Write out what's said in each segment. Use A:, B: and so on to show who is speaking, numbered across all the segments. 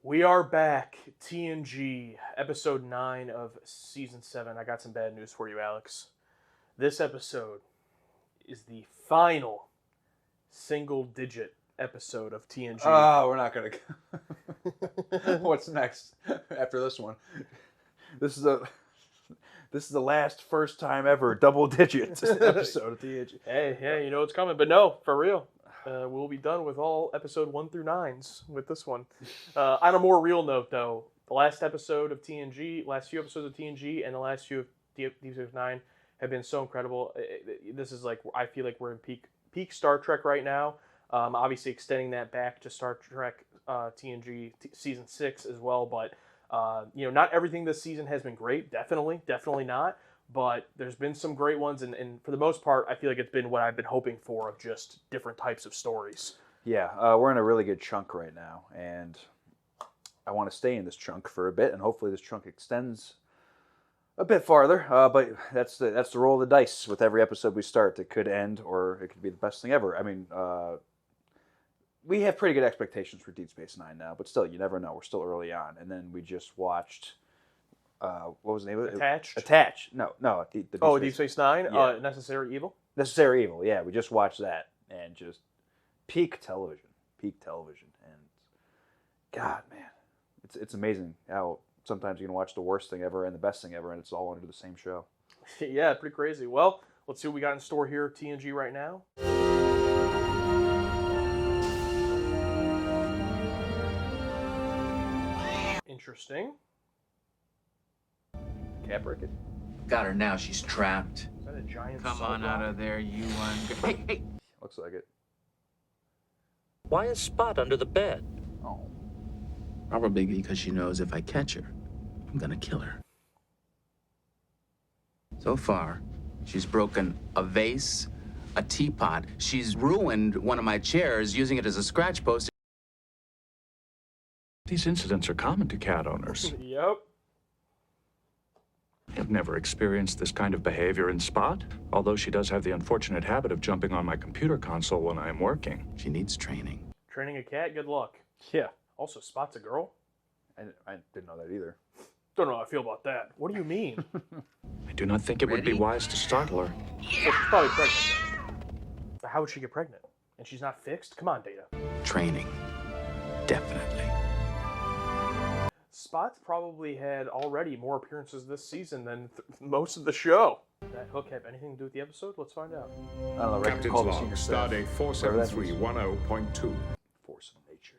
A: We are back. TNG, episode 9 of season 7. I got some bad news for you, Alex. This episode is the final single-digit episode of TNG.
B: Oh, we're not going to... What's next after this one? This is the last first time ever double digits episode of TNG.
A: Hey, you know what's coming. But no, for real. We'll be done with all episode 1 through 9s with this one. On a more real note, though, the last episode of TNG, last few episodes of TNG, and the last few of Deep Space Nine have been so incredible. This is like, I feel like we're in peak Star Trek right now. Obviously, extending that back to Star Trek TNG season 6 as well. But not everything this season has been great. Definitely not. But there's been some great ones, and for the most part, I feel like it's been what I've been hoping for of just different types of stories.
B: Yeah, we're in a really good chunk right now, and I want to stay in this chunk for a bit, and hopefully this chunk extends a bit farther. But that's the roll of the dice with every episode we start. It could end, or it could be the best thing ever. I mean, we have pretty good expectations for Deep Space Nine now, but still, you never know. We're still early on, and then we just watched. What was the name of it? Attached. No.
A: Deep Space Nine?
B: Yeah.
A: Necessary Evil?
B: Necessary Evil, yeah. We just watched that, and just peak television. And God, man, it's amazing how sometimes you can watch the worst thing ever and the best thing ever, and it's all under the same show.
A: Yeah, pretty crazy. Well, let's see what we got in store here at TNG right now. Interesting.
B: Can't break it.
C: Got her now. She's trapped.
A: Is that a giant
C: Come
A: salt
C: on
A: rock?
C: out of there, you one. Hey!
B: Looks like it.
D: Why is Spot under the bed?
B: Oh.
C: Probably because she knows if I catch her, I'm gonna kill her. So far, she's broken a vase, a teapot. She's ruined one of my chairs using it as a scratch post.
D: These incidents are common to cat owners.
A: Yep.
D: I've never experienced this kind of behavior in Spot, although she does have the unfortunate habit of jumping on my computer console when I'm working.
C: She needs training.
A: Training a cat, good luck.
B: Yeah.
A: Also, Spot's a girl?
B: I didn't know that either.
A: Don't know how I feel about that. What do you mean?
D: I do not think it would be
C: Ready?
D: wise to startle her.
A: Well, she's probably pregnant then. How would she get pregnant? And she's not fixed? Come on, Data.
C: Training. Definitely.
A: Spot's probably had already more appearances this season than most of the show. Did that hook have anything to do with the episode? Let's find out.
B: I don't know.
E: Captain's
B: Call the
E: log,
B: senior staff.
E: Stardate 47310.2.
B: Force of nature.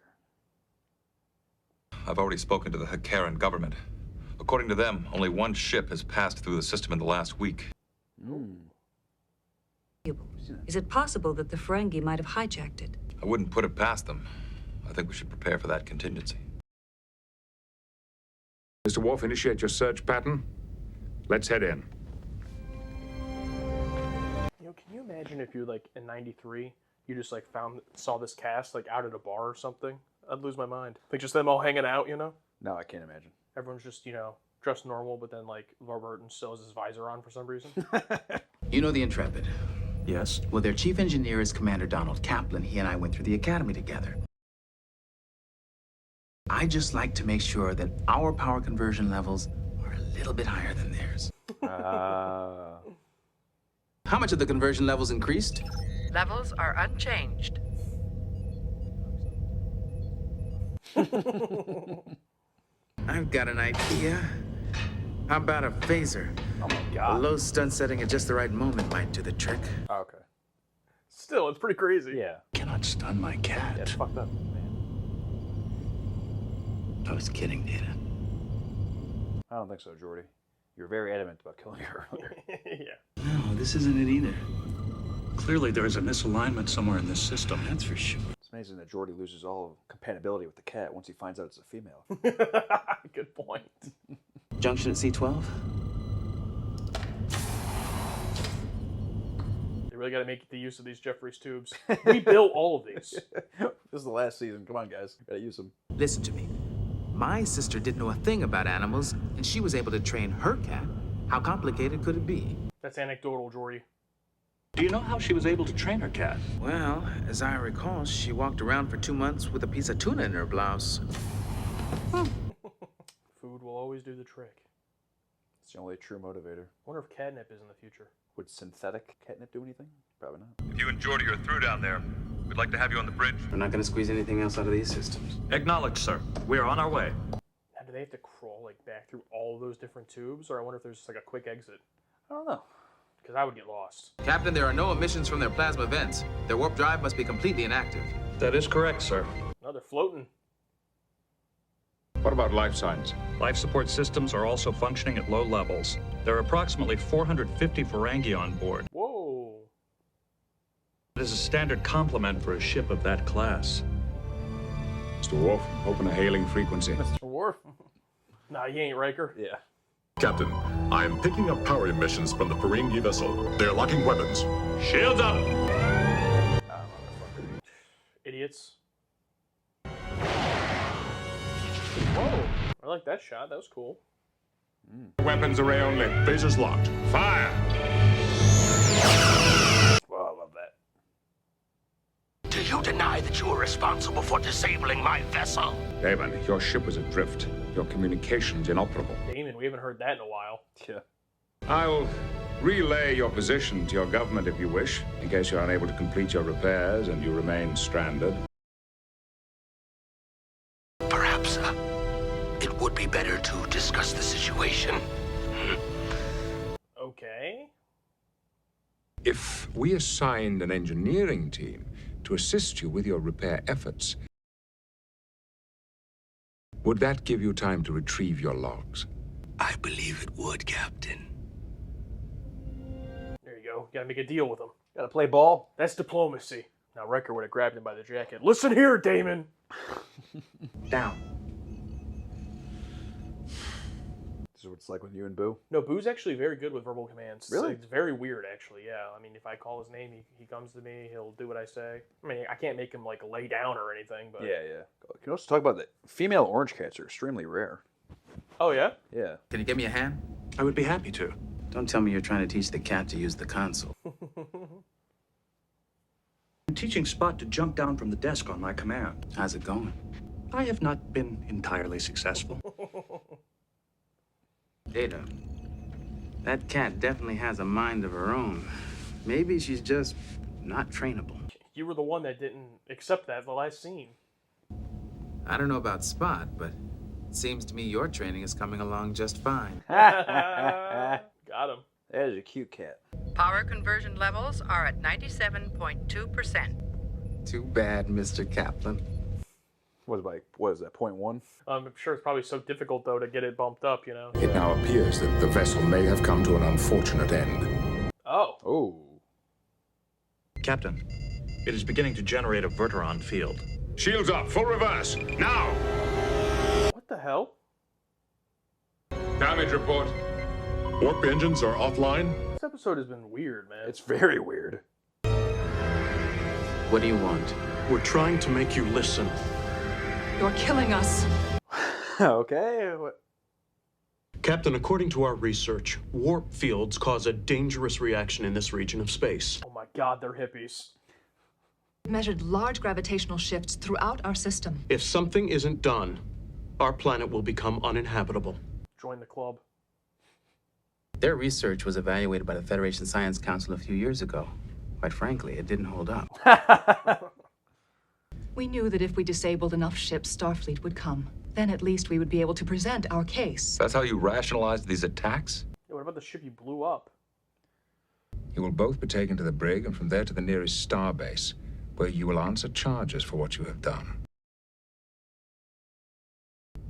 F: I've already spoken to the Hakaran government. According to them, only one ship has passed through the system in the last week.
G: Is it possible that the Ferengi might have hijacked it?
F: I wouldn't put it past them. I think we should prepare for that contingency.
E: Mr. Worf, initiate your search pattern. Let's head in.
A: Can you imagine if you're like in '93, you just like saw this cast like out at a bar or something? I'd lose my mind. Like just them all hanging out,
B: No, I can't imagine.
A: Everyone's just, dressed normal, but then like LeVar Burton still has his visor on for some reason.
C: You know the Intrepid?
D: Yes?
C: Well, their chief engineer is Commander Donald Kaplan. He and I went through the academy together. I just like to make sure that our power conversion levels are a little bit higher than theirs. How much have the conversion levels increased?
G: Levels are unchanged.
C: I've got an idea. How about a phaser?
B: Oh my
C: A
B: God.
C: low stun setting at just the right moment might do the trick.
B: Oh, okay.
A: Still, it's pretty crazy.
B: Yeah.
D: Cannot stun my cat.
A: Yeah, it's fucked up, man.
C: I was kidding, Data.
B: I don't think so, Geordi. You were very adamant about killing her earlier.
A: Yeah.
C: No, this isn't it either.
D: Clearly there is a misalignment somewhere in this system.
C: That's for sure.
B: It's amazing that Geordi loses all compatibility with the cat once he finds out it's a female.
A: Good point.
C: Junction at C12?
A: They really got to make the use of these Jeffries tubes. We built all of these.
B: This is the last season. Come on, guys. Gotta use them.
C: Listen to me. My sister didn't know a thing about animals, and she was able to train her cat. How complicated could it be?
A: That's anecdotal, Jordy.
D: Do you know how she was able to train her cat?
C: Well, as I recall, she walked around for 2 months with a piece of tuna in her blouse.
A: Food will always do the trick.
B: It's the only true motivator.
A: I wonder if catnip is in the future.
B: Would synthetic catnip do anything? Probably not.
F: If you and Jordy are through down there, we'd like to have you on the bridge.
C: We're not going to squeeze anything else out of these systems.
D: Acknowledged, sir. We are on our way.
A: Now, do they have to crawl like back through all of those different tubes, or I wonder if there's just like a quick exit?
B: I don't know.
A: Because I would get lost.
C: Captain, there are no emissions from their plasma vents. Their warp drive must be completely inactive.
D: That is correct, sir.
A: No, they're floating.
E: What about life signs?
D: Life support systems are also functioning at low levels. There are approximately 450 Ferengi on board.
A: Whoa.
D: It is a standard complement for a ship of that class.
E: Mr. Worf, open a hailing frequency.
A: Mr. Worf. Nah, you ain't Riker.
B: Yeah.
H: Captain, I am picking up power emissions from the Ferengi vessel. They're locking weapons. Shields up!
A: Idiots. Whoa. I like that shot. That was cool.
E: Weapons array only.
H: Phasers locked.
E: Fire!
B: Well, I love that.
I: Do you deny that you were responsible for disabling my vessel?
E: Avon, your ship was adrift. Your communications inoperable.
A: Damon, we haven't heard that in a while.
B: Yeah.
E: I'll relay your position to your government if you wish, in case you're unable to complete your repairs and you remain stranded.
I: Perhaps it would be better to discuss the situation.
A: Okay.
E: If we assigned an engineering team to assist you with your repair efforts, would that give you time to retrieve your logs?
I: I believe it would, Captain.
A: There you go. Gotta make a deal with him.
B: Gotta play ball.
A: That's diplomacy. Now, Riker would have grabbed him by the jacket. Listen here, Damon.
D: Down.
B: This is what it's like with you and Boo.
A: No, Boo's actually very good with verbal commands.
B: Really?
A: It's very weird, actually, yeah. I mean, if I call his name, he comes to me, he'll do what I say. I mean, I can't make him, like, lay down or anything, but...
B: Yeah, yeah. Can you also talk about that? Female orange cats are extremely rare.
A: Oh, yeah?
B: Yeah.
C: Can you give me a hand?
D: I would be happy to.
C: Don't tell me you're trying to teach the cat to use the console.
D: I'm teaching Spot to jump down from the desk on my command.
C: How's it going?
D: I have not been entirely successful.
C: Data. That cat definitely has a mind of her own. Maybe she's just not trainable.
A: You were the one that didn't accept that in the last scene.
C: I don't know about Spot, but it seems to me your training is coming along just fine.
A: Got him.
B: That is a cute cat.
J: Power conversion levels are at 97.2%.
C: Too bad, Mr. Kaplan.
B: What is that, 0.1?
A: I'm sure it's probably so difficult, though, to get it bumped up, you know?
E: It now appears that the vessel may have come to an unfortunate end.
A: Oh.
B: Oh.
D: Captain, it is beginning to generate a Verteron field.
E: Shields up, full reverse, now!
A: What the hell?
E: Damage report.
H: Warp engines are offline.
A: This episode has been weird, man.
B: It's very weird.
C: What do you want?
D: We're trying to make you listen.
J: You're killing us.
B: Okay. What?
K: Captain, according to our research, warp fields cause a dangerous reaction in this region of space.
A: Oh my god, they're hippies.
J: Measured large gravitational shifts throughout our system.
K: If something isn't done, our planet will become uninhabitable.
A: Join the club.
C: Their research was evaluated by the Federation Science Council a few years ago. Quite frankly, it didn't hold up.
J: We knew that if we disabled enough ships, Starfleet would come. Then at least we would be able to present our case.
F: That's how you rationalized these attacks?
A: Yeah, what about the ship you blew up?
E: You will both be taken to the brig and from there to the nearest starbase, where you will answer charges for what you have done.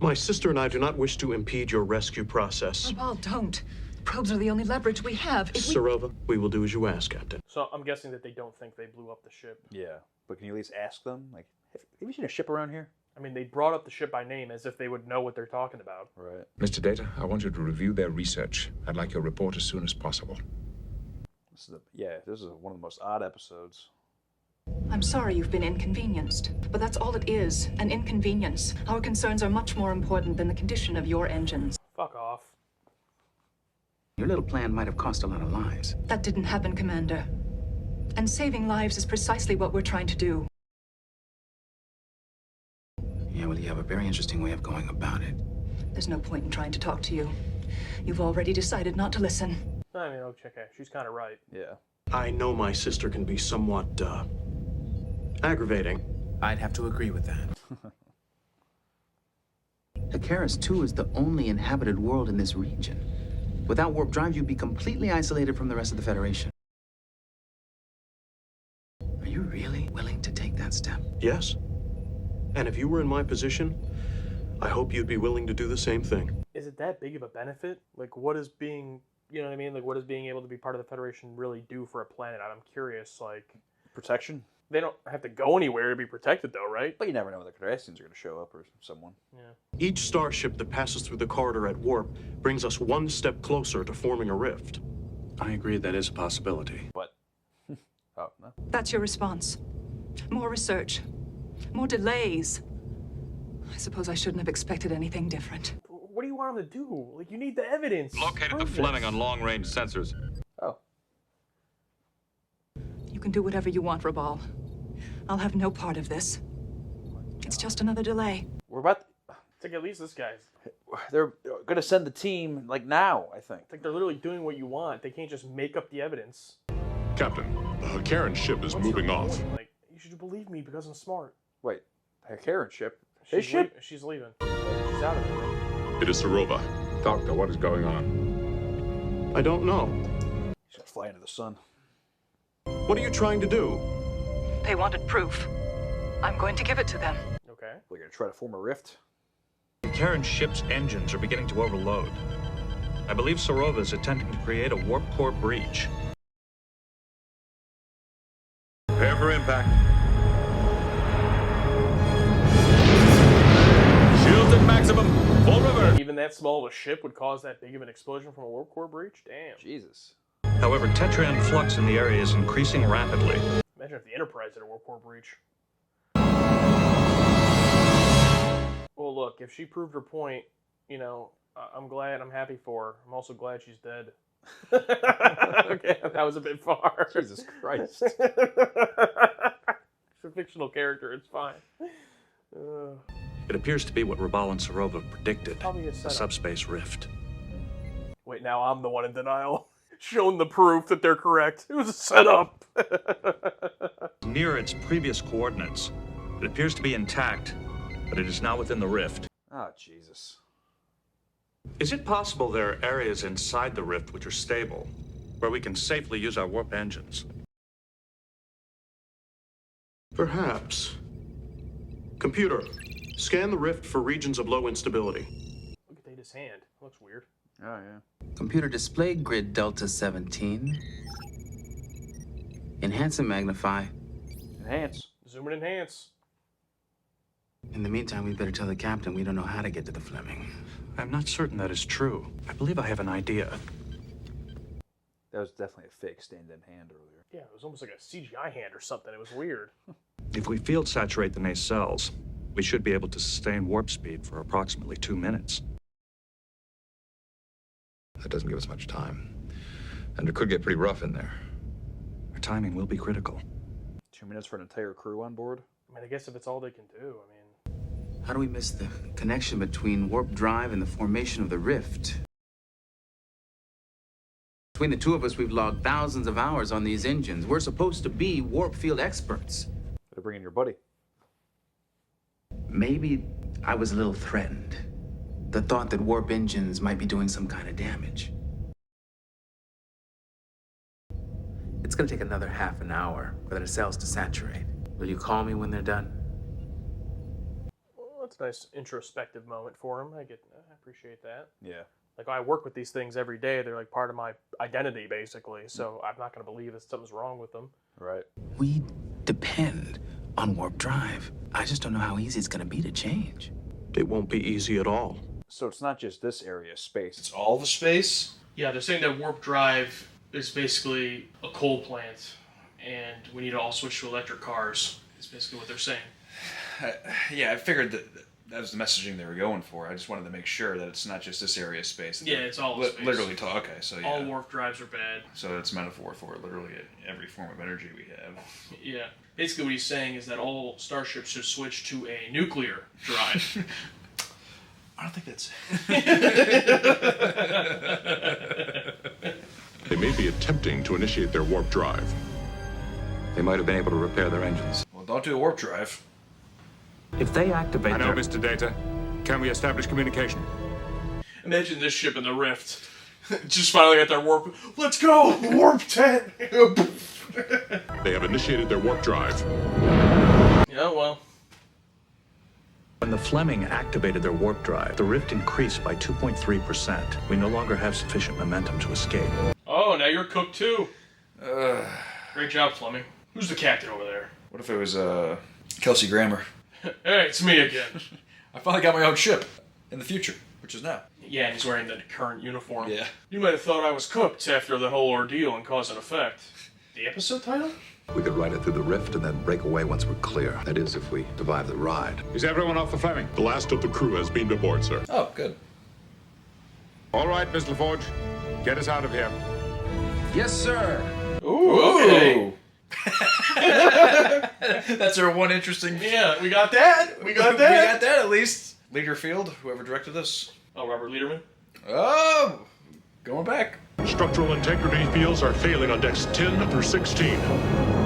K: My sister and I do not wish to impede your rescue process.
J: Oh, well, don't. Probes are the only leverage we have.
K: Sarova, we will do as you ask, Captain.
A: So I'm guessing that they don't think they blew up the ship.
B: Yeah, but can you at least ask them? Like, have you seen a ship around here?
A: I mean, they brought up the ship by name as if they would know what they're talking about.
B: Right.
E: Mr. Data, I want you to review their research. I'd like your report as soon as possible.
B: This is one of the most odd episodes.
J: I'm sorry you've been inconvenienced, but that's all it is, an inconvenience. Our concerns are much more important than the condition of your engines.
A: Fuck off.
C: Your little plan might have cost a lot of lives.
J: That didn't happen, Commander. And saving lives is precisely what we're trying to do.
C: Yeah, well, you have a very interesting way of going about it.
J: There's no point in trying to talk to you. You've already decided not to listen.
A: I mean, okay, she's kind of right.
B: Yeah.
K: I know my sister can be somewhat, aggravating.
C: I'd have to agree with that. Hakaris 2 is the only inhabited world in this region. Without warp drive, you'd be completely isolated from the rest of the Federation. Are you really willing to take that step?
K: Yes. And if you were in my position, I hope you'd be willing to do the same thing.
A: Is it that big of a benefit? Like, what is being, you know what I mean? Like, what does being able to be part of the Federation really do for a planet? I'm curious, like...
B: Protection?
A: They don't have to go anywhere to be protected, though, right?
B: But you never know when the Cardassians are going to show up or someone.
A: Yeah.
K: Each starship that passes through the corridor at warp brings us one step closer to forming a rift.
D: I agree that is a possibility.
B: But... oh, no.
J: That's your response. More research. More delays. I suppose I shouldn't have expected anything different.
A: What do you want them to do? Like, you need the evidence.
F: Located the Fleming on long-range sensors.
B: Oh.
J: You can do whatever you want, Rabal. I'll have no part of this. It's just another delay.
B: We're about...
A: It's like, at least this guy's...
B: They're going to send the team, like, now, I think.
A: It's like they're literally doing what you want. They can't just make up the evidence.
H: Captain, the Hakaran ship is moving off.
A: Like, you should believe me because I'm smart.
B: Wait, Hakaran ship? His ship?
A: She's leaving. She's out of the room.
H: It is Sarova.
E: Doctor, what is going on?
K: I don't know.
B: He's going to fly into the sun.
K: What are you trying to do?
J: They wanted proof. I'm going to give it to them.
A: Okay.
B: We're going to try to form a rift?
D: The Karen ship's engines are beginning to overload. I believe Sarova is attempting to create a warp core breach.
F: Prepare for impact. Shields at maximum. Full reverse.
A: Even that small of a ship would cause that big of an explosion from a warp core breach? Damn.
B: Jesus.
D: However, Tetrian flux in the area is increasing rapidly.
A: Imagine if the Enterprise had a warp core breach. Well, look, if she proved her point, you know, I'm glad, I'm happy for her. I'm also glad she's dead. Okay, that was a bit far.
B: Jesus Christ.
A: She's a fictional character, it's fine.
D: It appears to be what Rabal and Sarova predicted,
A: Probably a
D: a
A: setup.
D: subspace rift.
A: Wait, now I'm the one in denial. Shown the proof that they're correct. It was a setup.
D: Near its previous coordinates, it appears to be intact, but it is now within the rift.
B: Oh, Jesus.
D: Is it possible there are areas inside the rift which are stable, where we can safely use our warp engines?
K: Perhaps. Computer, scan the rift for regions of low instability.
A: Look at Data's hand. Looks weird.
B: Oh, yeah.
C: Computer display grid Delta 17. Enhance and magnify.
B: Enhance.
A: Zoom and enhance.
C: In the meantime, we better tell the captain we don't know how to get to the Fleming.
D: I'm not certain that is true. I believe I have an idea.
B: That was definitely a fake stand-in hand earlier.
A: Yeah, it was almost like a CGI hand or something. It was weird.
D: If we field saturate the nacelles, we should be able to sustain warp speed for approximately 2 minutes.
F: That doesn't give us much time. And it could get pretty rough in there.
D: Our timing will be critical.
B: 2 minutes for an entire crew on board?
A: I mean, I guess if it's all they can do, I mean...
C: How do we miss the connection between warp drive and the formation of the rift? Between the two of us, we've logged thousands of hours on these engines. We're supposed to be warp field experts.
B: Better bring in your buddy.
C: Maybe I was a little threatened. The thought that warp engines might be doing some kind of damage. It's gonna take another half an hour for the nacelles to saturate. Will you call me when they're done?
A: Well, that's a nice introspective moment for him. I appreciate that.
B: Yeah.
A: Like, I work with these things every day. They're like part of my identity, basically. So I'm not going to believe that something's wrong with them.
B: Right.
C: We depend on warp drive. I just don't know how easy it's gonna be to change.
K: It won't be easy at all.
B: So it's not just this area of space.
L: It's all the space?
A: Yeah, they're saying that warp drive is basically a coal plant, and we need to all switch to electric cars. Is basically what they're saying.
L: Yeah, I figured that was the messaging they were going for. I just wanted to make sure that it's not just this area of space.
A: Yeah, it's all space.
L: Literally, okay, so yeah.
A: All warp drives are bad.
L: So it's metaphor for literally every form of energy we have.
A: Yeah. Basically, what he's saying is that all starships should switch to a nuclear drive.
L: I don't think that's
H: They may be attempting to initiate their warp drive.
F: They might have been able to repair their engines.
L: Well, don't do a warp drive.
C: If they activate
E: I know, Mr. Data. Can we establish communication?
A: Imagine this ship in the Rift. Just finally got their warp. Let's go! Warp 10!
H: They have initiated their warp drive.
A: Yeah, well.
D: When the Fleming activated their warp drive, the rift increased by 2.3%. We no longer have sufficient momentum to escape.
A: Oh, now you're cooked too. Great job, Fleming. Who's the captain over there?
L: What if it was Kelsey Grammer?
A: Hey, it's me again.
L: I finally got my own ship in the future, which is now.
A: Yeah, and he's wearing the current uniform.
L: Yeah.
A: You might have thought I was cooked after the whole ordeal and cause and effect. The episode title?
F: We could ride it through the rift and then break away once we're clear. That is, if we survive the ride.
E: Is everyone off the Fleming?
H: The last of the crew has beamed aboard, sir.
L: Oh, good.
E: All right, Miss LaForge. Get us out of here.
C: Yes, sir.
A: Ooh, okay.
L: That's our one interesting...
A: Yeah, we got that. We got that.
L: We got that, at least. Leaderfield, whoever directed this.
A: Oh, Robert Lederman?
L: Oh! Going back.
H: Structural integrity fields are failing on decks 10 through 16.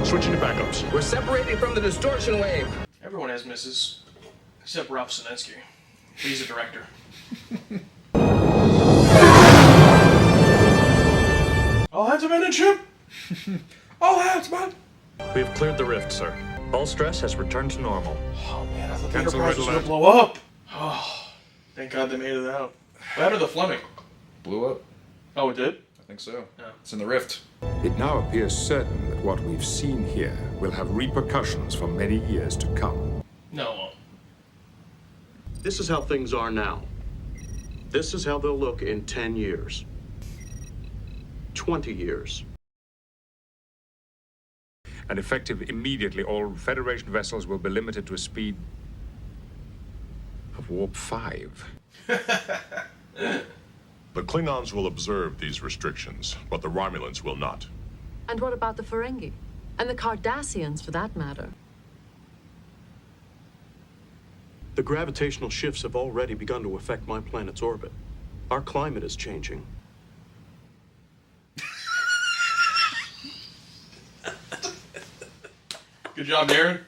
H: Switching to backups.
C: We're separating from the distortion wave.
A: Everyone has misses, except Ralph Sinensky. He's a director. All hands man in ship! All hands, man!
D: We have cleared the rift, sir. All stress has returned to normal.
A: Oh man, I thought the
E: Cancel
A: Enterprise was
E: red
A: gonna
E: alert.
A: blow up. Oh, thank God they made it out. What happened to the Fleming?
L: Blew up.
A: Oh, it did?
L: I think so.
A: Yeah.
L: It's in the rift.
E: It now appears certain that what we've seen here will have repercussions for many years to come.
A: No, it won't.
K: This is how things are now. This is how they'll look in 10 years. 20 years.
E: And effective immediately, all Federation vessels will be limited to a speed of warp 5.
H: The Klingons will observe these restrictions, but the Romulans will not.
G: And what about the Ferengi? And the Cardassians, for that matter?
K: The gravitational shifts have already begun to affect my planet's orbit. Our climate is changing.
A: Good job, Darren.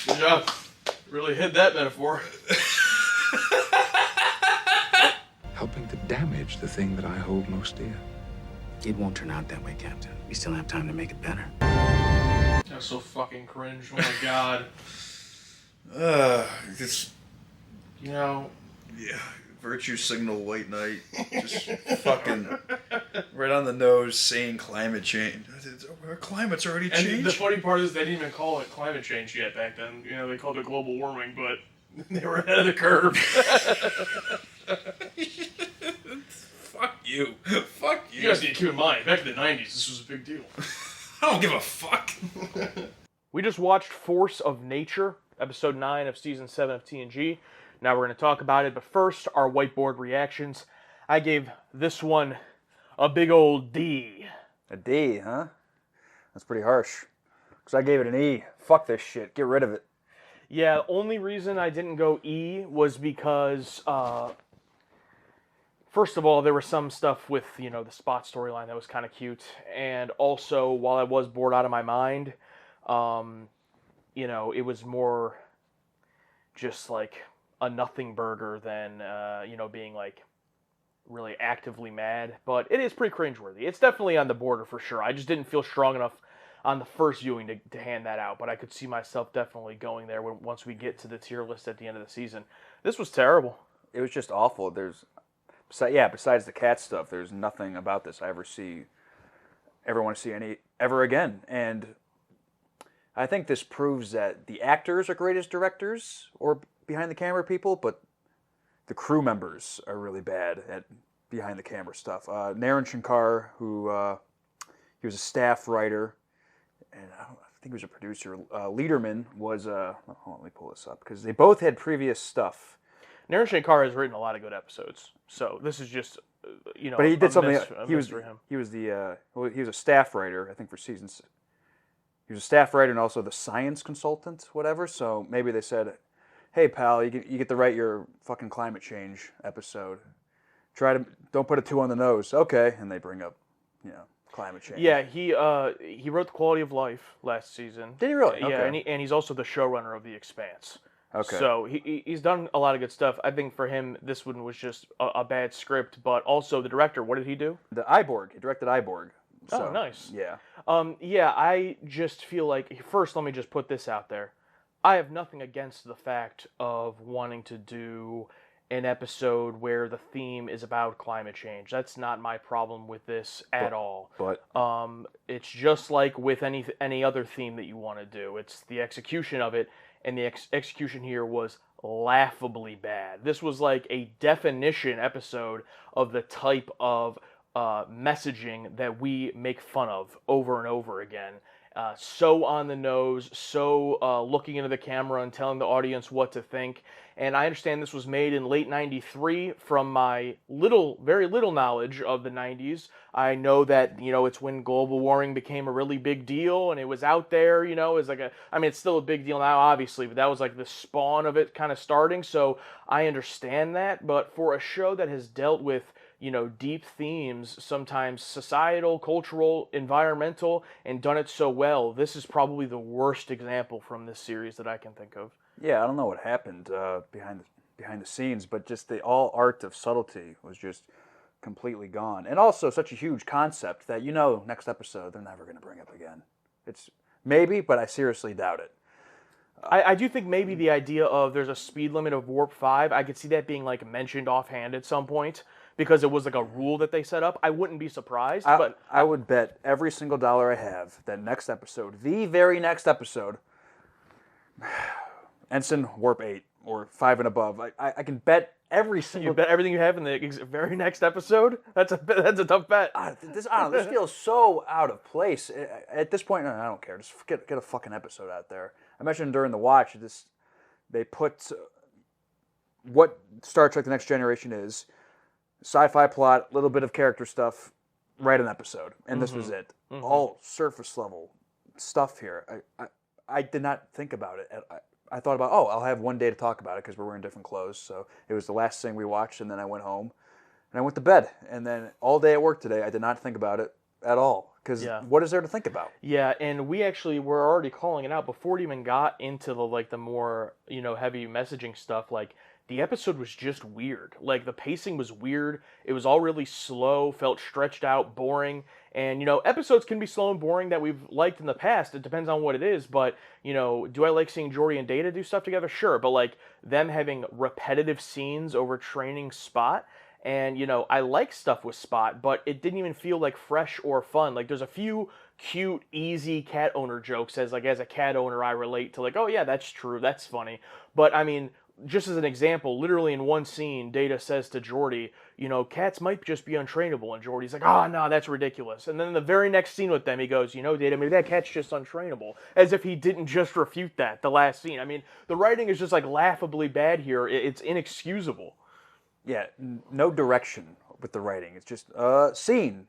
A: Good job. Really hit that metaphor.
E: Helping to damage the thing that I hold most dear.
C: It won't turn out that way, Captain. We still have time to make it better.
A: That was so fucking cringe. Oh my God.
L: It's...
A: You know...
L: Yeah, virtue signal white knight. Just fucking right on the nose saying climate change. Our climate's already changed.
A: And the funny part is they didn't even call it climate change yet back then. You know, they called it global warming, but they were ahead of the curve.
L: Fuck you. Fuck you.
A: You guys need to keep in mind, back in the 90s, this was a big deal.
L: I don't give a fuck.
A: We just watched Force of Nature, episode 9 of season 7 of TNG. Now we're going to talk about it, but first, our whiteboard reactions. I gave this one a big old D.
B: A D, huh? That's pretty harsh. Because I gave it an E. Fuck this shit. Get rid of it.
A: Yeah, the only reason I didn't go E was because, first of all, there was some stuff with, you know, the Spot storyline that was kind of cute. And also, while I was bored out of my mind, you know, it was more just like a nothing burger than, you know, being like really actively mad. But it is pretty cringeworthy. It's definitely on the border for sure. I just didn't feel strong enough on the first viewing to hand that out. But I could see myself definitely going there once we get to the tier list at the end of the season. This was terrible.
B: It was just awful. Besides the cat stuff, there's nothing about this I ever want to see ever again. And I think this proves that the actors are great as directors or behind the camera people, but the crew members are really bad at behind the camera stuff. Naren Shankar, who he was a staff writer, and I think he was a producer. Lederman was hold on, let me pull this up because they both had previous stuff.
A: Naren Shankar has written a lot of good episodes, so this is just, you know.
B: But he did something.
A: He was
B: he was a staff writer, I think, for season he was a staff writer and also the science consultant, whatever. So maybe they said, "Hey, pal, you get to write your fucking climate change episode. Don't put it too on the nose." Okay, and they bring up, climate change.
A: Yeah, he wrote The Quality of Life last season.
B: Did he really?
A: Yeah,
B: Okay.
A: and he's also the showrunner of The Expanse.
B: Okay.
A: So he's done a lot of good stuff. I think for him, this one was just a bad script, but also the director, what did he do?
B: The Iborg. He directed Iborg. So,
A: Oh, nice.
B: Yeah.
A: Yeah, I just feel like, first, let me just put this out there. I have nothing against the fact of wanting to do an episode where the theme is about climate change. That's not my problem with this at all.
B: But
A: it's just like with any other theme that you want to do. It's the execution of it, and the execution here was laughably bad. This was like a definition episode of the type of messaging that we make fun of over and over again. So on the nose, so looking into the camera and telling the audience what to think. And I understand this was made in late '93. From my very little knowledge of the '90s, I know that, it's when global warming became a really big deal, and it was out there, as like it's still a big deal now, obviously, but that was like the spawn of it kind of starting. So I understand that, but for a show that has dealt with deep themes, sometimes societal, cultural, environmental, and done it so well, this is probably the worst example from this series that I can think of.
B: Yeah, I don't know what happened behind the scenes, but just the all art of subtlety was just completely gone. And also such a huge concept that next episode they're never going to bring up again. It's maybe, but I seriously doubt it.
A: I do think maybe the idea of there's a speed limit of warp 5, I could see that being like mentioned offhand at some point, because it was like a rule that they set up. I wouldn't be surprised, but
B: I would bet every single dollar I have that next episode, the very next episode, Ensign Warp 8 or 5 and above. I can bet every single.
A: You bet everything you have in the very next episode. That's a tough bet.
B: This feels so out of place. At this point, I don't care. Just get a fucking episode out there. I mentioned during the watch, they put what Star Trek: The Next Generation is, sci-fi plot, little bit of character stuff, write an episode, and this was it. All surface level stuff here. I did not think about it. I thought about, I'll have one day to talk about it because we're wearing different clothes. So it was the last thing we watched, and then I went home and I went to bed. And then all day at work today, I did not think about it at all. Because what is there to think about?
A: Yeah, and we actually were already calling it out before it even got into the more heavy messaging stuff. Like, the episode was just weird. Like, the pacing was weird. It was all really slow, felt stretched out, boring. And episodes can be slow and boring that we've liked in the past. It depends on what it is. But do I like seeing Geordi and Data do stuff together? Sure, but like them having repetitive scenes over training Spot. And, I like stuff with Spot, but it didn't even feel like fresh or fun. Like, there's a few cute, easy cat owner jokes as a cat owner I relate to, like, oh yeah, that's true, that's funny. But just as an example, literally in one scene, Data says to Geordi, cats might just be untrainable. And Geordi's like, oh, no, that's ridiculous. And then in the very next scene with them, he goes, Data, maybe that cat's just untrainable. As if he didn't just refute that, the last scene. The writing is just like laughably bad here. It's inexcusable.
B: Yeah, no direction with the writing. It's just scene.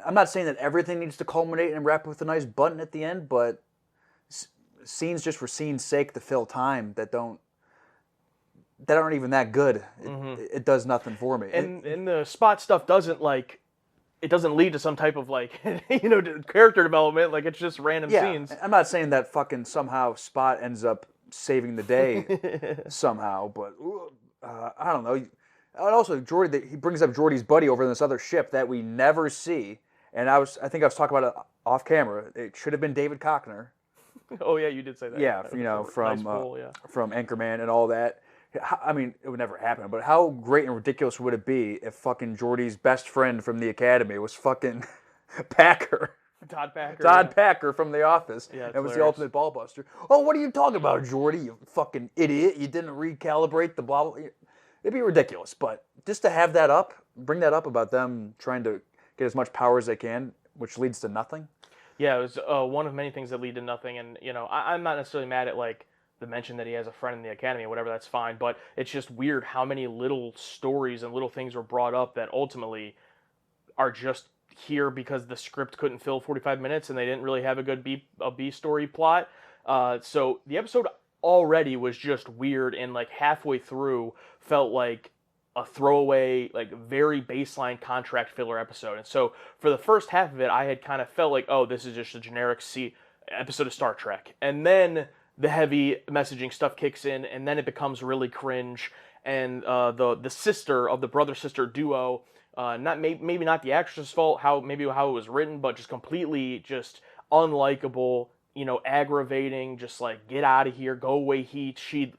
B: I'm not saying that everything needs to culminate and wrap up with a nice button at the end, but scenes just for scene's sake to fill time that aren't even that good. It does nothing for me.
A: And the Spot stuff doesn't lead to some type of character development. Like, it's just random scenes.
B: I'm not saying that fucking somehow Spot ends up saving the day somehow, but I don't know. And also, Geordi, he brings up Geordi's buddy over in this other ship that we never see. And I think I was talking about it off camera. It should have been David Cockner.
A: Oh yeah, you did say that.
B: Yeah, from Anchorman and all that. It would never happen. But how great and ridiculous would it be if fucking Geordi's best friend from the Academy was fucking Packer?
A: Todd
B: Packer from The Office.
A: Yeah,
B: it was the ultimate ball buster. Oh, what are you talking about, Geordi? You fucking idiot. You didn't recalibrate the blah, blah. It'd be ridiculous. But just to have that up, bring that up about them trying to get as much power as they can, which leads to nothing.
A: Yeah, it was one of many things that lead to nothing. And, I'm not necessarily mad at, the mention that he has a friend in the Academy or whatever, that's fine. But it's just weird how many little stories and little things were brought up that ultimately are just here because the script couldn't fill 45 minutes and they didn't really have a good B story plot. So the episode already was just weird, and like halfway through felt like a throwaway, like very baseline contract filler episode. And so for the first half of it, I had kind of felt like, oh, this is just a generic episode of Star Trek. And then the heavy messaging stuff kicks in, and then it becomes really cringe. And the sister of the brother-sister duo, maybe not the actress's fault, how it was written, but just completely just unlikable, aggravating, just like, get out of here, go away, Heat. She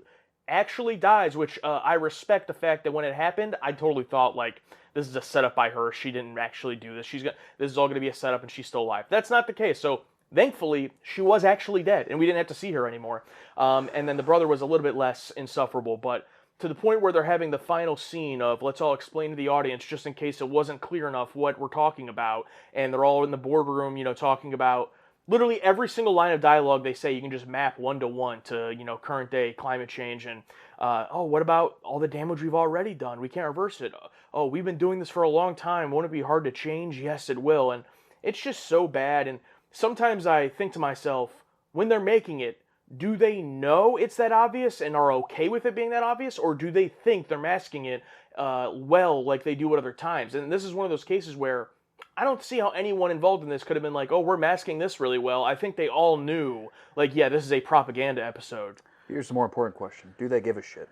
A: actually dies, which I respect the fact that when it happened, I totally thought, like, this is a setup by her. She didn't actually do this. This is all going to be a setup, and she's still alive. That's not the case. So thankfully, she was actually dead, and we didn't have to see her anymore. And then the brother was a little bit less insufferable, but to the point where they're having the final scene of, let's all explain to the audience, just in case it wasn't clear enough what we're talking about, and they're all in the boardroom, talking about literally every single line of dialogue they say, you can just map one-to-one to, current day climate change. And, what about all the damage we've already done? We can't reverse it. Oh, we've been doing this for a long time. Won't it be hard to change? Yes, it will. And it's just so bad. And sometimes I think to myself, when they're making it, do they know it's that obvious and are okay with it being that obvious? Or do they think they're masking it well, like they do at other times? And this is one of those cases where I don't see how anyone involved in this could have been like, oh, we're masking this really well. I think they all knew, like, yeah, this is a propaganda episode.
B: Here's the more important question. Do they give a shit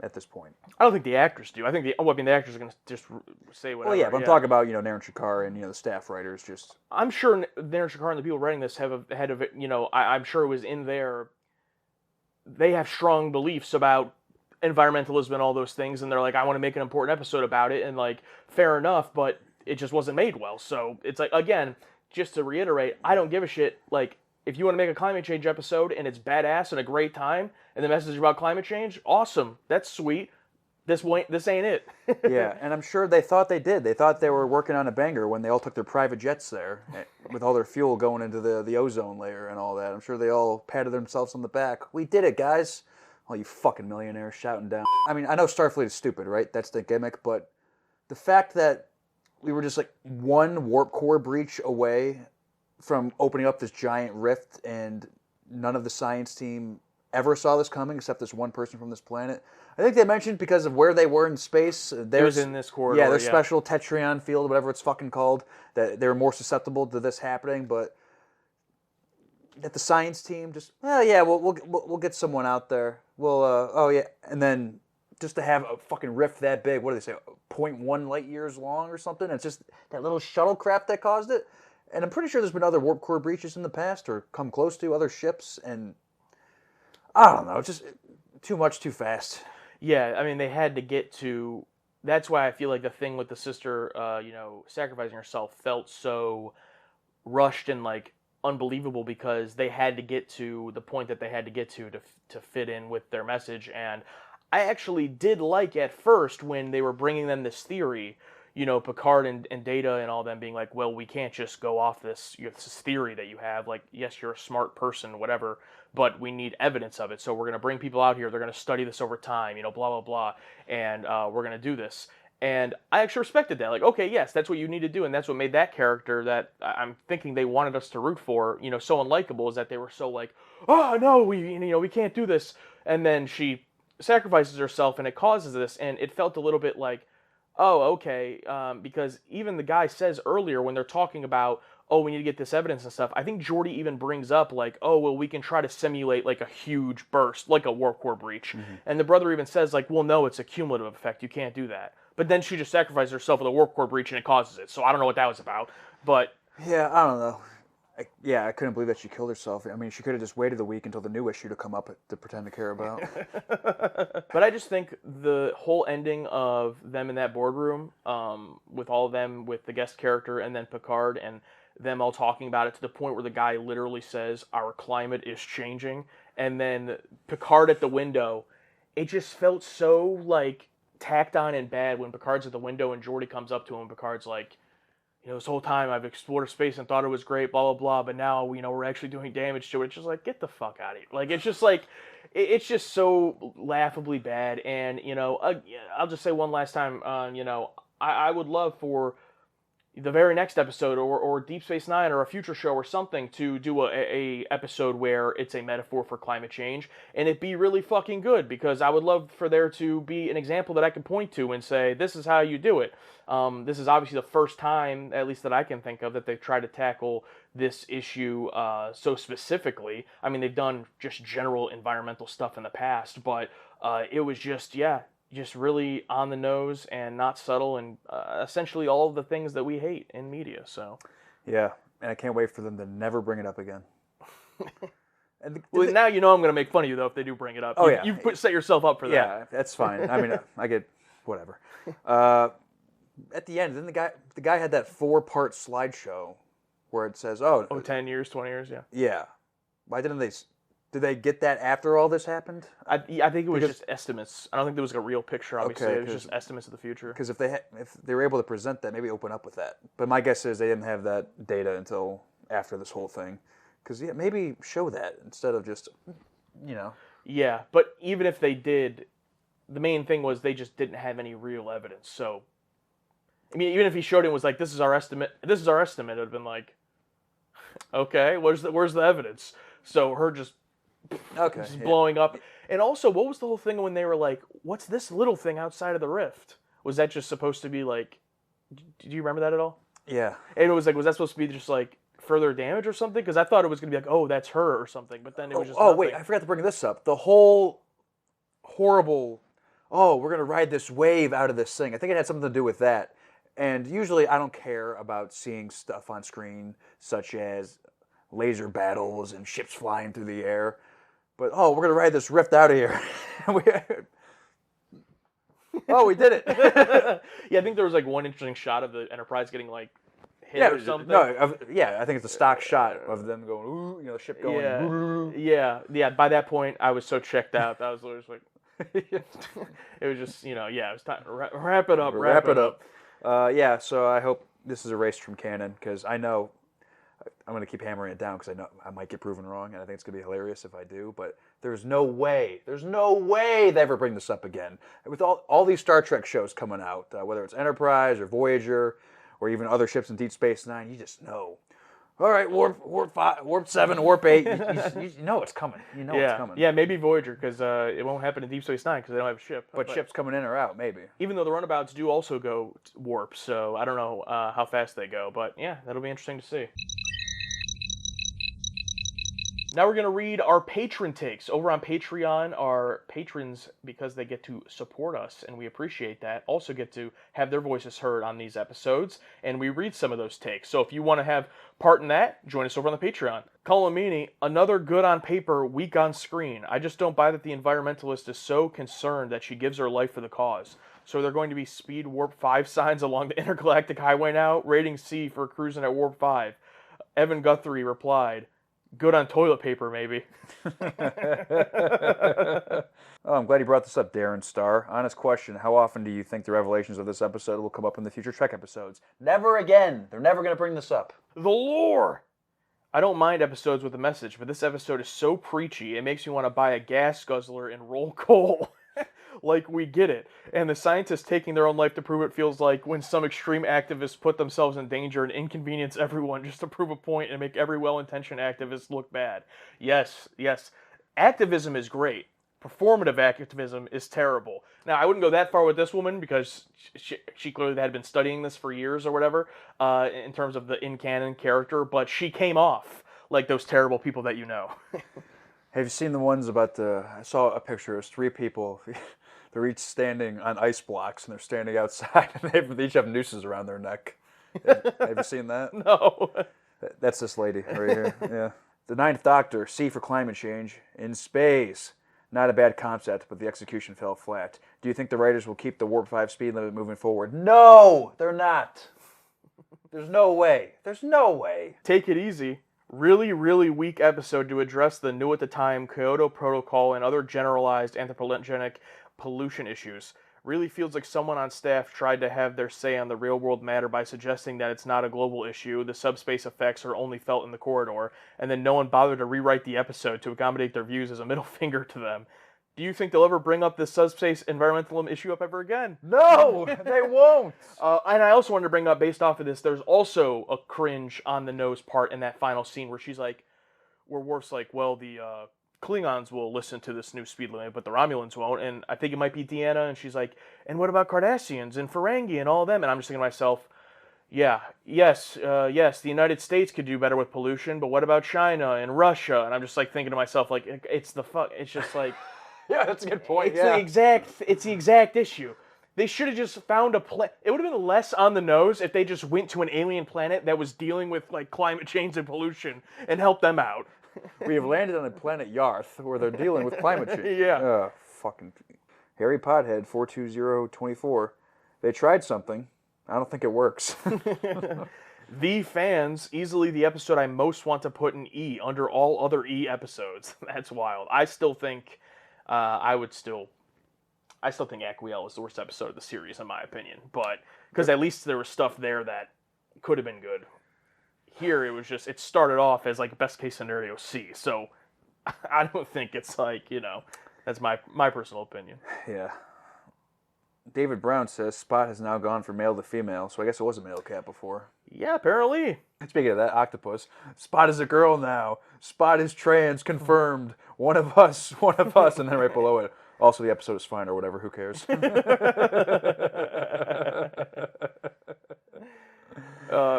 B: at this point?
A: I don't think the actors do. I think the actors are going to just say whatever.
B: Well, yeah, but I'm talking about, Naren Shakar and, the staff writers just...
A: I'm sure Naren Shakar and the people writing this have had of it, I'm sure it was in there. They have strong beliefs about environmentalism and all those things, and they're like, I want to make an important episode about it, and, like, fair enough, but it just wasn't made well. So it's like, again, just to reiterate, I don't give a shit. Like, if you want to make a climate change episode and it's badass and a great time and the message about climate change, awesome. That's sweet. This ain't it.
B: Yeah, and I'm sure they thought they did. They thought they were working on a banger when they all took their private jets there with all their fuel going into the ozone layer and all that. I'm sure they all patted themselves on the back. We did it, guys. All you fucking millionaires shouting down. I mean, I know Starfleet is stupid, right? That's the gimmick, but the fact that we were just like one warp core breach away from opening up this giant rift, and none of the science team ever saw this coming except this one person from this planet. I think they mentioned because of where they were in space.
A: It was in this corridor.
B: Yeah, their special Tetrion field, whatever it's fucking called, that they were more susceptible to this happening. But that the science team just, we'll get someone out there. And then just to have a fucking rift that big, what do they say, 0.1 light years long or something? It's just that little shuttlecraft that caused it. And I'm pretty sure there's been other warp core breaches in the past or come close to other ships. And I don't know, it's just too much too fast.
A: Yeah, I mean, they had to get to... That's why I feel like the thing with the sister, sacrificing herself felt so rushed and, like, unbelievable, because they had to get to the point that they had to get to fit in with their message. And I actually did like at first when they were bringing them this theory, Picard and Data and all them being like, well, we can't just go off this theory that you have. Like, yes, you're a smart person, whatever, but we need evidence of it. So we're going to bring people out here. They're going to study this over time, blah, blah, blah. And we're going to do this. And I actually respected that. Like, okay, yes, that's what you need to do. And that's what made that character that I'm thinking they wanted us to root for, so unlikable, is that they were so like, oh, no, we can't do this. And then she sacrifices herself and it causes this. And it felt a little bit like, oh, okay, because even the guy says earlier when they're talking about, oh, we need to get this evidence and stuff, I think Geordi even brings up, like, oh, well, we can try to simulate, like, a huge burst, like a warp core breach. Mm-hmm. And the brother even says, like, well, no, it's a cumulative effect. You can't do that. But then she just sacrifices herself with a warp core breach and it causes it. So I don't know what that was about. But
B: yeah, I don't know. I couldn't believe that she killed herself. I mean, she could have just waited a week until the new issue to come up to pretend to care about.
A: But I just think the whole ending of them in that boardroom, with all of them, with the guest character and then Picard, and them all talking about it to the point where the guy literally says, our climate is changing. And then Picard at the window, it just felt so, like, tacked on and bad when Picard's at the window and Geordi comes up to him. Picard's like, this whole time I've explored space and thought it was great, blah, blah, blah, but now, we're actually doing damage to it. It's just like, get the fuck out of here. Like, it's just like, it's just so laughably bad. And, I'll just say one last time, I would love for, the very next episode, or Deep Space Nine, or a future show, or something, to do a episode where it's a metaphor for climate change, and it be really fucking good, because I would love for there to be an example that I can point to and say, this is how you do it. This is obviously the first time, at least that I can think of, that they've tried to tackle this issue so specifically. I mean, they've done just general environmental stuff in the past, but it was just really on the nose and not subtle, and essentially all of the things that we hate in media. So
B: Yeah, and I can't wait for them to never bring it up again.
A: Well, now you know I'm going to make fun of you, though, if they do bring it up.
B: Oh,
A: You set yourself up for that.
B: Yeah, that's fine. I mean, I get whatever. At the end, then the guy had that 4-part slideshow where it says,
A: 10 years, 20 years, yeah.
B: Yeah. Why didn't they... Did they get that after all this happened?
A: I think it was just estimates. I don't think there was a real picture, obviously. It was just estimates of the future.
B: Because if they were able to present that, maybe open up with that. But my guess is they didn't have that data until after this whole thing. Because maybe show that instead of just,
A: Yeah, but even if they did, the main thing was they just didn't have any real evidence. So, I mean, even if he showed it and was like, this is our estimate, it would have been like, okay, where's the evidence? So her just blowing up. And also, what was the whole thing when they were like, what's this little thing outside of the rift? Was that just supposed to be like, do you remember that at all?
B: Yeah.
A: And it was like, was that supposed to be just like further damage or something? Because I thought it was going to be like, oh, that's her or something. But then it was just nothing.
B: Wait, I forgot to bring this up. The whole horrible, we're going to ride this wave out of this thing. I think it had something to do with that. And usually I don't care about seeing stuff on screen such as laser battles and ships flying through the air. But, we're going to ride this rift out of here. We did it.
A: Yeah, I think there was like one interesting shot of the Enterprise getting like hit or something.
B: I think it's a stock shot of them going, ooh, the ship going, ooh.
A: Yeah. By that point, I was so checked out. I was literally just like, it was just, it was time to wrap it up.
B: Wrap it up. So I hope this is erased from canon, because I know I'm going to keep hammering it down because I know I might get proven wrong, and I think it's going to be hilarious if I do, but there's no way they ever bring this up again. With all these Star Trek shows coming out, whether it's Enterprise or Voyager or even other ships in Deep Space Nine, you just know. All right, warp 5, warp 7, warp 8, you know it's coming. It's coming.
A: Yeah, maybe Voyager, because it won't happen in Deep Space Nine because they don't have a ship.
B: But ships coming in or out, maybe.
A: Even though the runabouts do also go warp, so I don't know how fast they go. But yeah, that'll be interesting to see. Now we're going to read our patron takes. Over on Patreon, our patrons, because they get to support us, and we appreciate that, also get to have their voices heard on these episodes, and we read some of those takes. So if you want to have part in that, join us over on the Patreon. Colomini, another good on paper, weak on screen. I just don't buy that the environmentalist is so concerned that she gives her life for the cause. So they're going to be speed warp 5 signs along the intergalactic highway now? Rating C for cruising at warp 5. Evan Guthrie replied, good on toilet paper, maybe.
B: I'm glad you brought this up, Darren Starr. Honest question, how often do you think the revelations of this episode will come up in the future Trek episodes? Never again. They're never going to bring this up.
A: The lore! I don't mind episodes with a message, but this episode is so preachy, it makes me want to buy a gas guzzler and roll coal. Like, we get it. And the scientists taking their own life to prove it feels like when some extreme activists put themselves in danger and inconvenience everyone just to prove a point and make every well-intentioned activist look bad. Yes. Activism is great. Performative activism is terrible. Now, I wouldn't go that far with this woman because she clearly had been studying this for years or whatever in terms of the in-canon character, but she came off like those terrible people that you know.
B: Have you seen the ones about I saw a picture, there's 3 people. They're each standing on ice blocks, and they're standing outside, and they each have nooses around their neck. Have you seen that?
A: No.
B: That's this lady right here. Yeah. The Ninth Doctor, C for climate change, in space. Not a bad concept, but the execution fell flat. Do you think the writers will keep the warp 5 speed limit moving forward? No, they're not. There's no way. There's no way.
A: Take it easy. Really, really weak episode to address the new at the time Kyoto Protocol and other generalized anthropogenic pollution issues. Really feels like someone on staff tried to have their say on the real world matter by suggesting that it's not a global issue, the subspace effects are only felt in the corridor, and then no one bothered to rewrite the episode to accommodate their views as a middle finger to them. Do you think they'll ever bring up this subspace environmentalism issue up ever again?
B: No, they won't.
A: And I also wanted to bring up, based off of this, there's also a cringe on the nose part in that final scene where she's like, where Worf's like, well, the Klingons will listen to this new speed limit, but the Romulans won't. And I think it might be Deanna, and she's like, and what about Cardassians and Ferengi and all of them? And I'm just thinking to myself, yes, the United States could do better with pollution, but what about China and Russia? And I'm just like thinking to myself, like, it's just like,
B: yeah, that's a good point.
A: it's the exact issue. They should have just found a planet. It would have been less on the nose if they just went to an alien planet that was dealing with like climate change and pollution and helped them out.
B: We have landed on a planet Yarth where they're dealing with climate change.
A: Yeah.
B: Fucking Harry Pothead 42024. They tried something. I don't think it works.
A: The Fans, easily the episode I most want to put in E under all other E episodes. That's wild. I still think I still think Aquiel is the worst episode of the series in my opinion, but because at least there was stuff there that could have been good. Here it started off as like best case scenario C, so I don't think it's like, that's my personal opinion.
B: Yeah. David Brown says Spot has now gone from male to female, so I guess it was a male cat before.
A: Yeah, apparently.
B: Speaking of that, Octopus, Spot is a girl now. Spot is trans, confirmed. One of us, and then right below it, also the episode is fine or whatever, who cares?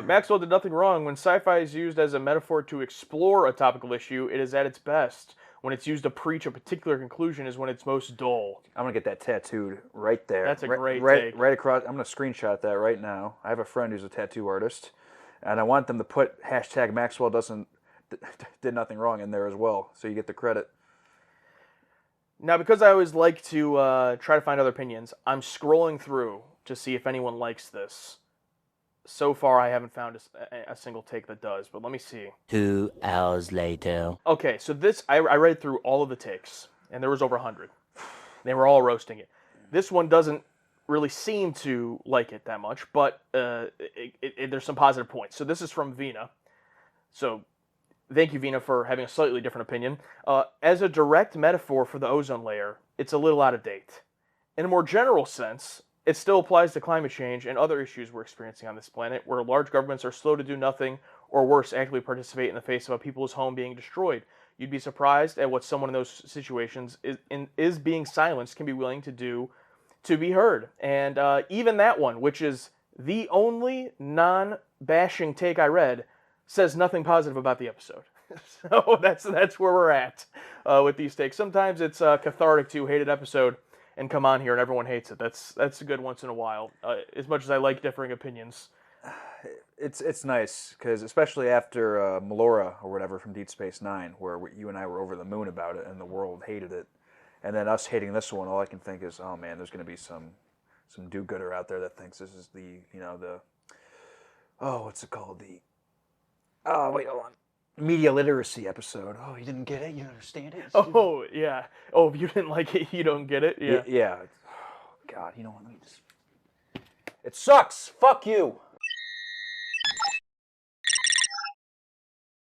A: Maxwell did nothing wrong. When sci-fi is used as a metaphor to explore a topical issue, it is at its best. When it's used to preach a particular conclusion is when it's most dull.
B: I'm going to get that tattooed right there.
A: That's a great
B: take.
A: take.
B: Right across. I'm going to screenshot that right now. I have a friend who's a tattoo artist, and I want them to put hashtag Maxwell did nothing wrong in there as well, so you get the credit.
A: Now, because I always like to try to find other opinions, I'm scrolling through to see if anyone likes this. So far, I haven't found a single take that does, but let me see.
M: 2 hours later.
A: Okay, so this, I read through all of the takes, and there was over 100. They were all roasting it. This one doesn't really seem to like it that much, but there's some positive points. So this is from Vina. So thank you, Vina, for having a slightly different opinion. As a direct metaphor for the ozone layer, it's a little out of date. In a more general sense, it still applies to climate change and other issues we're experiencing on this planet, where large governments are slow to do nothing, or worse, actively participate in the face of a people's home being destroyed. You'd be surprised at what someone in those situations is being silenced can be willing to do to be heard. And even that one, which is the only non-bashing take I read, says nothing positive about the episode. So that's where we're at with these takes. Sometimes it's cathartic to hate an episode and come on here and everyone hates it. That's a good once in a while. As much as I like differing opinions.
B: It's nice, because especially after Melora or whatever from Deep Space Nine, where you and I were over the moon about it and the world hated it, and then us hating this one, all I can think is, oh man, there's going to be some do-gooder out there that thinks this is the what's it called? Hold on. Media literacy episode. Oh, you didn't get it? You don't understand it?
A: Oh, yeah. Oh, if you didn't like it, you don't get it? Yeah.
B: Yeah. Oh, God, you know what? It sucks. Fuck you.